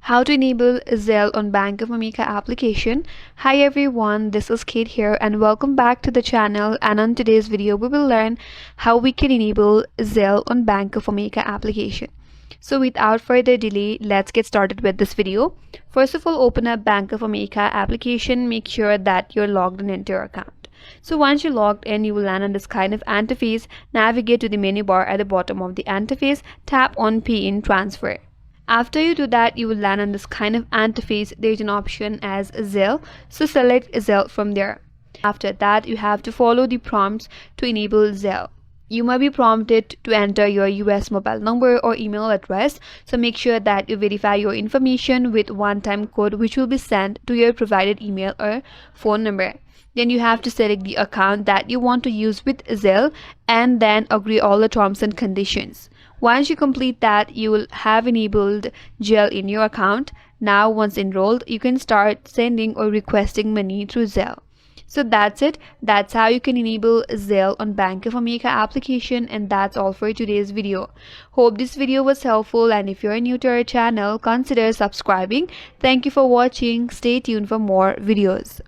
How to enable Zelle on Bank of America application. Hi everyone, this is Kate here and welcome back to the channel, and on today's video we will learn how we can enable Zelle on Bank of America application. So without further delay, let's get started with this video. First of all, open up Bank of America application. Make sure that you're logged in into your account. So once you're logged in, you will land on this kind of interface. Navigate to the menu bar at the bottom of the interface. Tap on Pay in Transfer. After you do that, you will land on this kind of interface. There is an option as Zelle, so select Zelle from there. After that, you have to follow the prompts to enable Zelle. You might be prompted to enter your US mobile number or email address, so make sure that you verify your information with one-time code which will be sent to your provided email or phone number. Then you have to select the account that you want to use with Zelle and then agree all the terms and conditions. Once you complete that, you will have enabled Zelle in your account. Now once enrolled, you can start sending or requesting money through Zelle. So that's it. That's how you can enable Zelle on Bank of America application, and that's all for today's video. Hope this video was helpful, and if you're new to our channel, consider subscribing. Thank you for watching. Stay tuned for more videos.